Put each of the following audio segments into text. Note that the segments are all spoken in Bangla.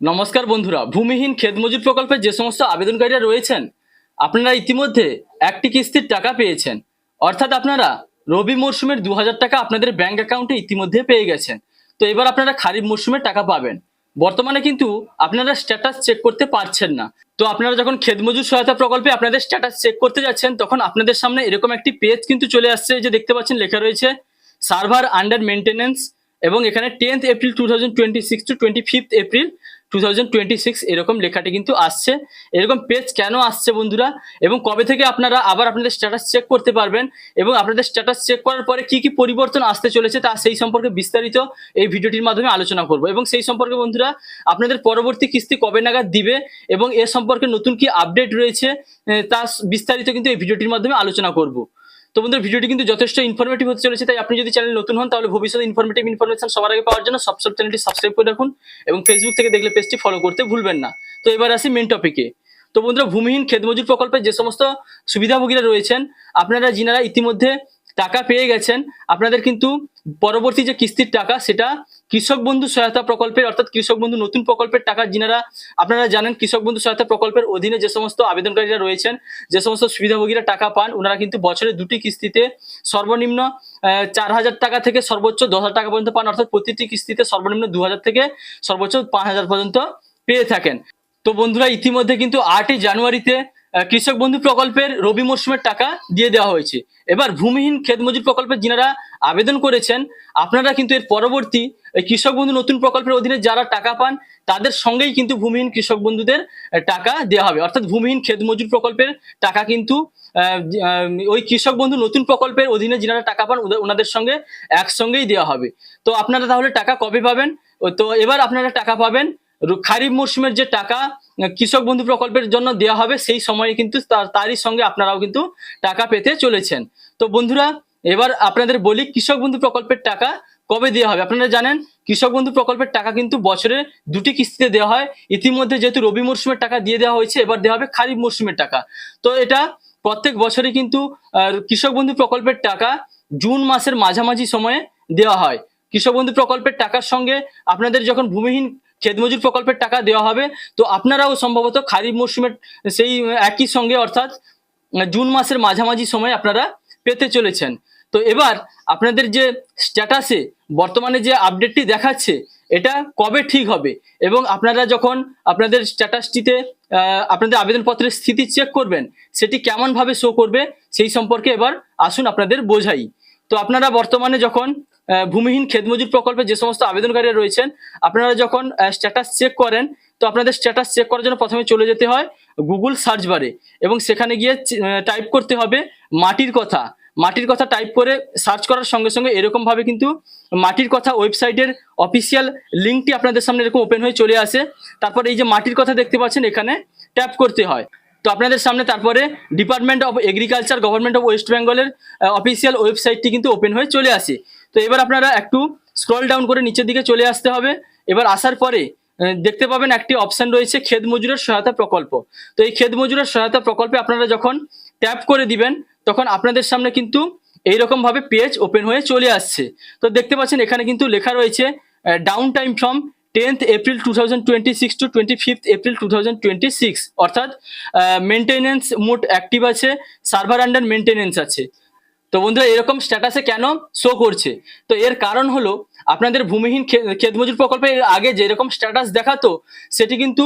নমস্কার বন্ধুরা, ভূমিহীন ক্ষেত মজুর প্রকল্পে যে সমস্ত আবেদনকারীরা রয়েছেন, আপনারা ইতিমধ্যে একটি কিস্তির টাকা পেয়েছেন। অর্থাৎ আপনারা রবি মরশুমের 2000 টাকা আপনাদের ব্যাংক অ্যাকাউন্টে ইতিমধ্যে পেয়ে গেছেন। তো এবার আপনারা খারিফ মরশুমের টাকা পাবেন। বর্তমানে কিন্তু আপনারা স্ট্যাটাস চেক করতে পারছেন না। তো আপনারা যখন ক্ষেত মজুর সহায়তা প্রকল্পে আপনাদের স্ট্যাটাস চেক করতে যাচ্ছেন, তখন আপনাদের সামনে এরকম একটি পেজ কিন্তু চলে আসছে, যে দেখতে পাচ্ছেন লেখা রয়েছে সার্ভার আন্ডার মেনটেনেন্স, এবং এখানে 10th April 2026 to 25th April 2026 এরকম লেখাটি কিন্তু আসছে। এরকম পেজ কেন আসছে বন্ধুরা, এবং কবে থেকে আপনারা আবার আপনাদের স্ট্যাটাস চেক করতে পারবেন, এবং আপনাদের স্ট্যাটাস চেক করার পরে কি কি পরিবর্তন আসতে চলেছে তা সেই সম্পর্কে বিস্তারিত এই ভিডিওটির মাধ্যমে আলোচনা করব। এবং সেই সম্পর্কে বন্ধুরা, আপনাদের পরবর্তী কিস্তি কবে নাগাদ দিবে এবং এ সম্পর্কে নতুন কি আপডেট রয়েছে তা বিস্তারিত কিন্তু এই ভিডিওটির মাধ্যমে আলোচনা করব। তো বন্ধুরা, ভিডিওটি কিন্তু যথেষ্ট ইনফরমেটিভ হতে চলেছে, তাই আপনি যদি চ্যানেল নতুন হন তাহলে ভবিষ্যতে ইনফরমেশন সবার আগে পাওয়ার জন্য চ্যানেলটি সাবস্ক্রাইব করে রাখুন, এবং ফেসবুক থেকে দেখলে পেজটি ফলো করতে ভুলবেন না। তো এবার আসি মেন টপিকে। তো বন্ধুরা, ভূমিহীন ক্ষেত মজুর প্রকল্পে যে সমস্ত সুবিধাভোগীরা রয়েছেন, আপনারা যিনারা ইতিমধ্যে টাকা পেয়ে গেছেন, আপনাদের কিন্তু পরবর্তী যে কিস্তির টাকা সেটা কৃষক বন্ধু সহায়তা প্রকল্পের, অর্থাৎ কৃষক বন্ধু নতুন প্রকল্পের টাকা যিনারা, আপনারা জানেন কৃষক বন্ধু সহায়তা প্রকল্পের অধীনে যে সমস্ত আবেদনকারীরা রয়েছেন, যে সমস্ত সুবিধাভোগীরা টাকা পান, ওনারা কিন্তু বছরে দুটি কিস্তিতে সর্বনিম্ন 4000 টাকা থেকে সর্বোচ্চ 10,000 টাকা পর্যন্ত পান। অর্থাৎ প্রতিটি কিস্তিতে সর্বনিম্ন 2000 থেকে সর্বোচ্চ 5000 পর্যন্ত পেয়ে থাকেন। তো বন্ধুরা, ইতিমধ্যে কিন্তু 8ই জানুয়ারিতে কৃষক বন্ধু প্রকল্পের রবি মরশুমের টাকা দিয়ে দেওয়া হয়েছে। এবার ভূমিহীন ক্ষেত মজুর প্রকল্পে যিনারা আবেদন করেছেন, আপনারা কিন্তু এর পরবর্তী কৃষক বন্ধু নতুন প্রকল্পের অধীনে যারা টাকা পান, তাদের সঙ্গেই কিন্তু ভূমিহীন কৃষক বন্ধুদের টাকা দেওয়া হবে। অর্থাৎ ভূমিহীন ক্ষেত মজুর প্রকল্পের টাকা কিন্তু ওই কৃষক বন্ধু নতুন প্রকল্পের অধীনে যিনারা টাকা পান ওনাদের সঙ্গে একসঙ্গেই দেওয়া হবে। তো আপনারা তাহলে টাকা কবে পাবেন? তো এবার আপনারা টাকা পাবেন খারিফ মরশুমের যে টাকা কৃষক বন্ধু প্রকল্পের জন্য দেওয়া হবে, সেই সময়ে কিন্তু তারই সঙ্গে আপনারাও কিন্তু টাকা পেতে চলেছেন। তো বন্ধুরা, এবার আপনাদের বলি কৃষক বন্ধু প্রকল্পের টাকা কবে দেওয়া হবে। আপনারা জানেন কৃষক বন্ধু প্রকল্পের টাকা কিন্তু বছরে দুটি কিস্তিতে দেওয়া হয়। ইতিমধ্যে যেহেতু রবি মরশুমের টাকা দিয়ে দেওয়া হয়েছে, এবার দেওয়া হবে খারিফ মরশুমের টাকা। তো এটা প্রত্যেক বছরই কিন্তু কৃষক বন্ধু প্রকল্পের টাকা জুন মাসের মাঝামাঝি সময়ে দেওয়া হয়। কৃষক বন্ধু প্রকল্পের টাকার সঙ্গে আপনাদের যখন ভূমিহীন ক্ষেত মজুর প্রকল্পের টাকা দেওয়া হবে, তো আপনারাও সম্ভবত খারিফ মরশুমের সেই একই সঙ্গে, অর্থাৎ জুন মাসের মাঝামাঝি সময় আপনারা পেতে চলেছেন। তো এবার আপনাদের যে স্ট্যাটাসে বর্তমানে যে আপডেটটি দেখাচ্ছে, এটা কবে ঠিক হবে, এবং আপনারা যখন আপনাদের স্ট্যাটাসটিতে আপনাদের আবেদনপত্রের স্থিতি চেক করবেন, সেটি কেমনভাবে শো করবে সেই সম্পর্কে এবার আসুন আপনাদের বোঝাই। তো আপনারা বর্তমানে যখন ভূমিহীন ক্ষেত মজুর প্রকল্পে যে সমস্ত আবেদনকারীরা রয়েছেন, আপনারা যখন স্ট্যাটাস চেক করেন, তো আপনাদের স্ট্যাটাস চেক করার জন্য প্রথমে চলে যেতে হয় গুগল সার্চ বারে, এবং সেখানে গিয়ে টাইপ করতে হবে মাটির কথা। মাটির কথা টাইপ করে সার্চ করার সঙ্গে সঙ্গে এরকম ভাবে কিন্তু মাটির কথা ওয়েবসাইটের অফিসিয়াল লিঙ্কটি আপনাদের সামনে এরকম ওপেন হয়ে চলে আসে। তারপর এই যে মাটির কথা দেখতে পাচ্ছেন, এখানে ট্যাপ করতে হয়। তো আপনাদের সামনে তারপরে department of agriculture government of West বেঙ্গলের অফিসিয়াল ওয়েবসাইটটি কিন্তু ওপেন হয়ে চলে আসে। তো এবার আপনারা একটু স্ক্রল ডাউন করে নিচের দিকে চলে আসতে হবে। এবার আসার পরে দেখতে পাবেন একটি অপশন রয়েছে ক্ষেত মজুরের সহায়তা প্রকল্প। তো এই ক্ষেত মজুরের সহায়তা প্রকল্পে আপনারা যখন ট্যাপ করে দিবেন, তখন আপনাদের সামনে কিন্তু এইরকম ভাবে পেজ ওপেন হয়ে চলে আসছে। তো দেখতে পাচ্ছেন এখানে কিন্তু লেখা রয়েছে down time from 10th April 2026 to 25th April 2026, অর্থাৎ মেনটেনেন্স মোড অ্যাক্টিভ আছে, সার্ভার আন্ডার মেনটেনেন্স আছে। তো বন্ধুরা, এরকম স্ট্যাটাসে কেন শো করছে? তো এর কারণ হলো আপনাদের ভূমিহীন ক্ষেত মজুর প্রকল্পে আগে যেরকম স্ট্যাটাস দেখাতো, সেটি কিন্তু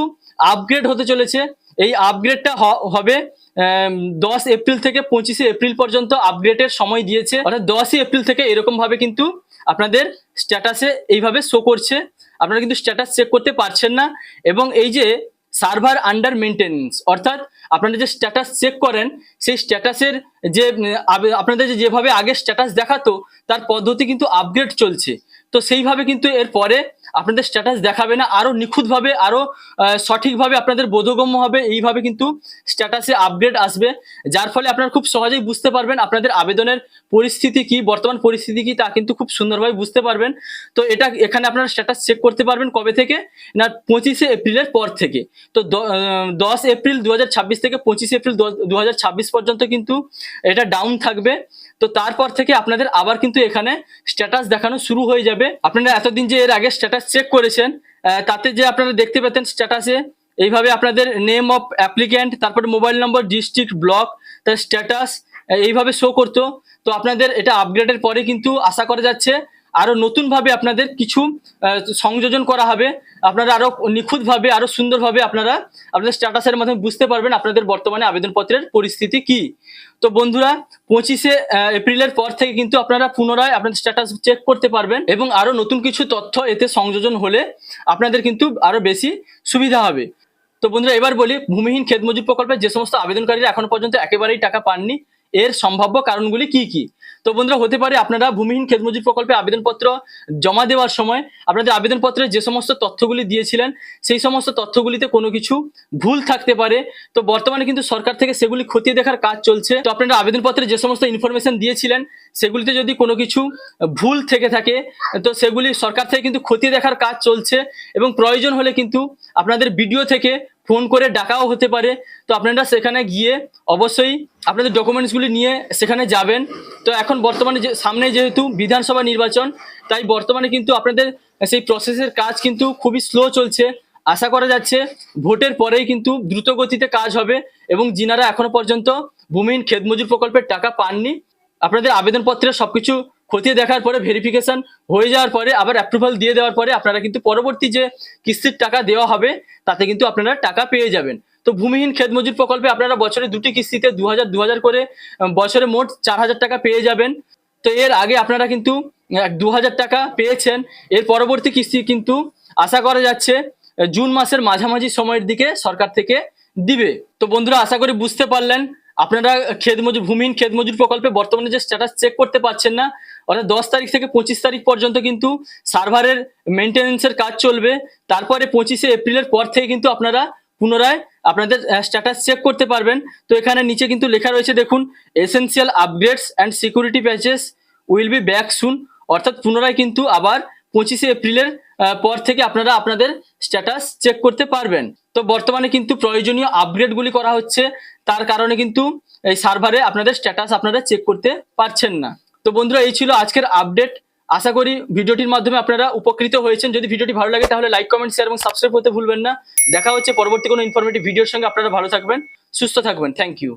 আপগ্রেড হতে চলেছে। এই আপগ্রেডটা হবে 10 এপ্রিল থেকে 25 এপ্রিল পর্যন্ত আপগ্রেডের সময় দিয়েছে। অর্থাৎ 10ই এপ্রিল থেকে এরকম ভাবে কিন্তু আপনাদের স্ট্যাটাসে এইভাবে শো করছে। আপনারা কিন্তু স্ট্যাটাস চেক করতে পারছেন না। এবং এই যে সার্ভার আন্ডার মেনটেনেন্স, অর্থাৎ আপনারা যে স্ট্যাটাস চেক করেন, সেই স্ট্যাটাসের যে আপনাদের যেভাবে আগে স্ট্যাটাস দেখাতো, তার পদ্ধতি কিন্তু আপগ্রেড চলছে। তো সেইভাবে কিন্তু এর পরে আপনাদের স্ট্যাটাস দেখাবে না, আরো নিখুঁতভাবে, আরো সঠিকভাবে আপনাদের বোধগম্য হবে, এইভাবে কিন্তু স্ট্যাটাসে আপগ্রেড আসবে। যার ফলে আপনারা খুব সহজেই বুঝতে পারবেন আপনাদের আবেদনের পরিস্থিতি কি, বর্তমান পরিস্থিতি কি, তা কিন্তু খুব সুন্দরভাবে বুঝতে পারবেন। তো এটা এখানে আপনারা স্ট্যাটাস চেক করতে পারবেন কবে থেকে না, 25 এপ্রিলের পর থেকে। তো 10 এপ্রিল 2026 থেকে 25 এপ্রিল 2026 পর্যন্ত কিন্তু এটা ডাউন থাকবে। তো তারপর থেকে আপনাদের আবার কিন্তু এখানে স্ট্যাটাস দেখানো শুরু হয়ে যাবে। আপনারা এতদিন যে এর আগে স্ট্যাটাস চেক করেছেন, তাতে যে আপনারা দেখতে পেতেন স্ট্যাটাসে এইভাবে আপনাদের নেম অফ অ্যাপ্লিক্যান্ট, তারপরে মোবাইল নম্বর, ডিস্ট্রিক্ট, ব্লক, তার স্ট্যাটাস এইভাবে শো করতো। তো আপনাদের এটা আপগ্রেডের পরে কিন্তু আশা করা যাচ্ছে আরো নতুনভাবে আপনাদের কিছু সংযোজন করা হবে। আপনারা আরো নিখুঁতভাবে, আরো সুন্দরভাবে আপনারা আপনাদের স্ট্যাটাসের মাধ্যমে বুঝতে পারবেন আপনাদের বর্তমানে আবেদনপত্রের পরিস্থিতি কি। তো বন্ধুরা, 25শে এপ্রিলের পর থেকে কিন্তু আপনারা পুনরায় আপনাদের স্ট্যাটাস চেক করতে পারবেন এবং আরো নতুন কিছু তথ্য এতে সংযোজন হলে আপনাদের কিন্তু আরো বেশি সুবিধা হবে। তো বন্ধুরা, এবার বলি ভূমিহীন ক্ষেত মজুর প্রকল্পে যে সমস্ত আবেদনকারীরা এখনো পর্যন্ত একেবারেই টাকা পাননি এর সম্ভাব্য কারণগুলি কি কি। তো বন্ধুরা, হতে পারে আপনারা ভূমিহীন ক্ষেত মজুর প্রকল্পে আবেদনপত্র জমা দেওয়ার সময় আপনাদের আবেদনপত্রে যে সমস্ত তথ্যগুলি দিয়েছিলেন সেই সমস্ত তথ্যগুলিতে কোনো কিছু ভুল থাকতে পারে। তো বর্তমানে কিন্তু সরকার থেকে সেগুলি খতিয়ে দেখার কাজ চলছে। তো আপনারা আবেদনপত্রে যে সমস্ত ইনফরমেশন দিয়েছিলেন সেগুলিতে যদি কোনো কিছু ভুল থেকে থাকে তো সেগুলি সরকার থেকে কিন্তু খতিয়ে দেখার কাজ চলছে এবং প্রয়োজন হলে কিন্তু আপনাদের বিডিও থেকে ফোন করে ডাকাও হতে পারে। তো আপনারা সেখানে গিয়ে অবশ্যই আপনাদের ডকুমেন্টসগুলি নিয়ে সেখানে যাবেন। তো এখন বর্তমানে যে সামনে যেহেতু বিধানসভা নির্বাচন, তাই বর্তমানে কিন্তু আপনাদের সেই প্রসেসের কাজ কিন্তু খুবই স্লো চলছে। আশা করা যাচ্ছে ভোটের পরেই কিন্তু দ্রুত গতিতে কাজ হবে এবং যিনারা এখনো পর্যন্ত ভূমিহীন ক্ষেত মজুর প্রকল্পের টাকা পাননি আপনাদের আবেদনপত্রের সবকিছু খতিয়ে দেখার পরে ভেরিফিকেশন হয়ে যাওয়ার পরে আবার অ্যাপ্রুভাল দিয়ে দেওয়ার পরে আপনারা কিন্তু পরবর্তী যে কিস্তির টাকা দেওয়া হবে তাতে কিন্তু আপনারা টাকা পেয়ে যাবেন। তো ভূমিহীন ক্ষেত মজুর প্রকল্পে আপনারা বছরে 2টি কিস্তিতে 2000 করে বছরে মোট 4000 টাকা পেয়ে যাবেন। তো এর আগে আপনারা কিন্তু 2000 টাকা পেয়েছেন। এর পরবর্তী কিস্তি কিন্তু আশা করা যাচ্ছে জুন মাসের মাঝামাঝি সময়ের দিকে সরকার থেকে দিবে। তো বন্ধুরা, আশা করি বুঝতে পারলেন আপনারা ভূমিহীন ক্ষেত মজুর প্রকল্পে বর্তমানে যে স্ট্যাটাস চেক করতে পারছেন না, অর্থাৎ 10 তারিখ থেকে 25 তারিখ পর্যন্ত কিন্তু সার্ভারের মেনটেন্যান্সের কাজ চলবে। তারপরে 25শে এপ্রিলের পর থেকে কিন্তু আপনারা পুনরায় আপনাদের স্ট্যাটাস চেক করতে পারবেন। তো এখানে নিচে কিন্তু লেখা রয়েছে দেখুন, essential upgrades and security patches will be back soon. অর্থাৎ পুনরায় কিন্তু আবার 25শে এপ্রিলের পর থেকে আপনারা আপনাদের স্ট্যাটাস চেক করতে পারবেন। তো বর্তমানে কিন্তু প্রয়োজনীয় আপগ্রেডগুলি করা হচ্ছে, তার কারণে কিন্তু এই সার্ভারে আপনাদের স্ট্যাটাস আপনারা চেক করতে পারছেন না। তো বন্ধুরা, এই ছিল আজকের আপডেট। আশা করি ভিডিওটির মাধ্যমে আপনারা উপকৃত হয়েছেন। যদি ভিডিওটি ভালো লাগে তাহলে লাইক, কমেন্ট, শেয়ার এবং সাবস্ক্রাইব করতে ভুলবেন না। দেখা হচ্ছে পরবর্তী কোনো ইনফরমেটিভ ভিডিওর সঙ্গে। আপনারা ভালো থাকবেন, সুস্থ থাকবেন। Thank you.